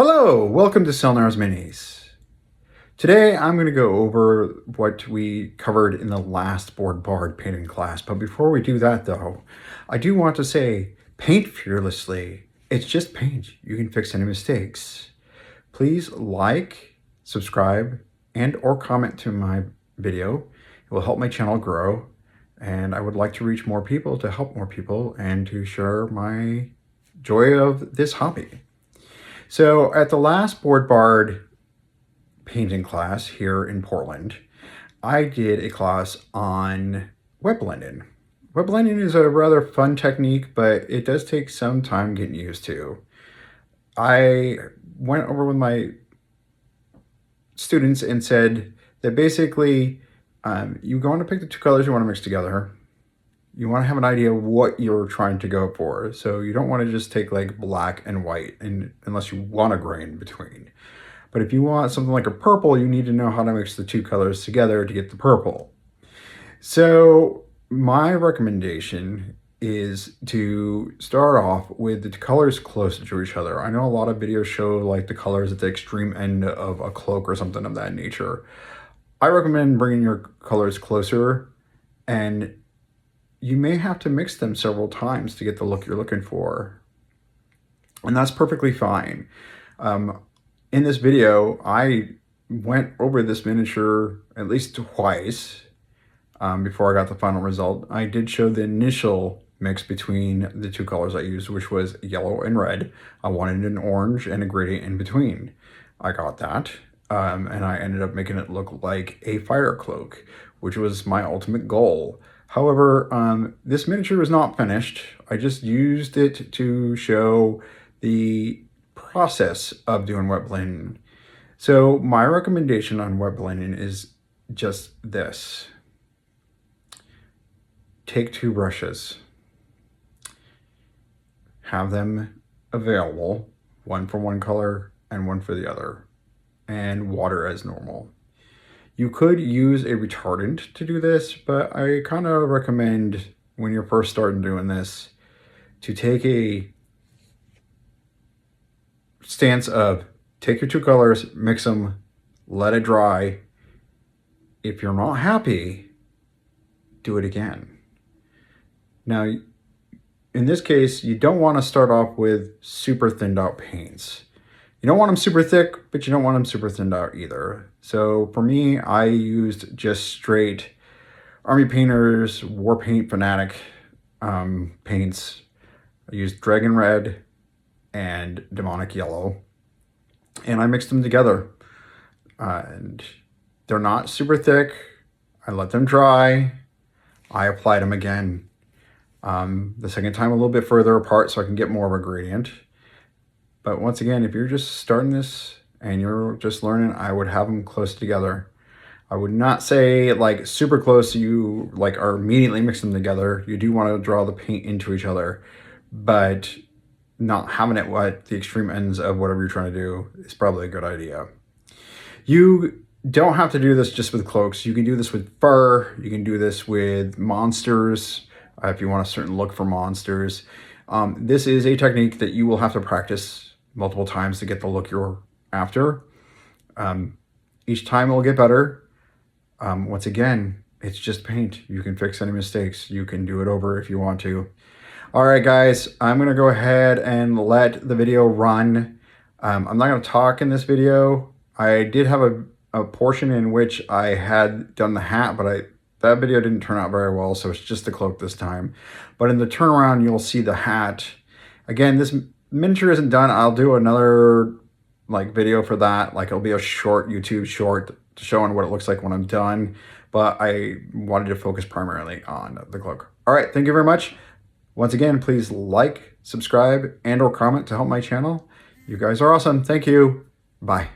Hello, welcome to Selnar's Minis. Today I'm going to go over what we covered in the last board bard painting class, but before we do that though, I do want to say, paint fearlessly. It's just paint. You can fix any mistakes. Please like, subscribe, and or comment to my video. It will help my channel grow, and I would like to reach more people to help more people and to share my joy of this hobby. So at the last board bard painting class here in Portland, I did a class on wetblending. Wetblending is a rather fun technique, but it does take some time getting used to. I went over with my students and said that basically you want to pick the two colors you want to mix together. You want to have an idea of what you're trying to go for. So you don't want to just take like black and white unless you want a gray in between. But if you want something like a purple, you need to know how to mix the two colors together to get the purple. So my recommendation is to start off with the colors closer to each other. I know a lot of videos show like the colors at the extreme end of a cloak or something of that nature. I recommend bringing your colors closer, and you may have to mix them several times to get the look you're looking for. And that's perfectly fine. In this video, I went over this miniature at least twice before I got the final result. I did show the initial mix between the two colors I used, which was yellow and red. I wanted an orange and a gradient in between. I got that. And I ended up making it look like a fire cloak, which was my ultimate goal. However, this miniature is not finished. I just used it to show the process of doing wet blending. So my recommendation on wet blending is just this. Take two brushes. Have them available, one for one color and one for the other, and water as normal. You could use a retardant to do this, but I kind of recommend when you're first starting doing this to take a stance of take your two colors, mix them, let it dry. If you're not happy, do it again. Now, in this case, you don't want to start off with super thinned out paints. You don't want them super thick, but you don't want them super thinned out either. So for me, I used just straight Army Painters, War Paint Fanatic paints. I used Dragon Red and Demonic Yellow, and I mixed them together. And they're not super thick. I let them dry. I applied them again. The second time a little bit further apart so I can get more of a gradient. But once again, if you're just starting this and you're just learning, I would have them close together. I would not say like super close, you like are immediately mixing them together. You do want to draw the paint into each other, but not having it at the extreme ends of whatever you're trying to do is probably a good idea. You don't have to do this just with cloaks. You can do this with fur. You can do this with monsters if you want a certain look for monsters. This is a technique that you will have to practice multiple times to get the look you're after. Each time it will get better. Once again, it's just paint. You can fix any mistakes. You can do it over if you want to. All right, guys, I'm going to go ahead and let the video run. I'm not going to talk in this video. I did have a portion in which I had done the hat, but that video didn't turn out very well, so it's just the cloak this time. But in the turnaround, you'll see the hat. Again, this miniature isn't done. I'll do another like video for that. Like it'll be a short YouTube short showing what it looks like when I'm done. But I wanted to focus primarily on the cloak. All right, thank you very much. Once again, please like, subscribe, and or comment to help my channel. You guys are awesome. Thank you. Bye.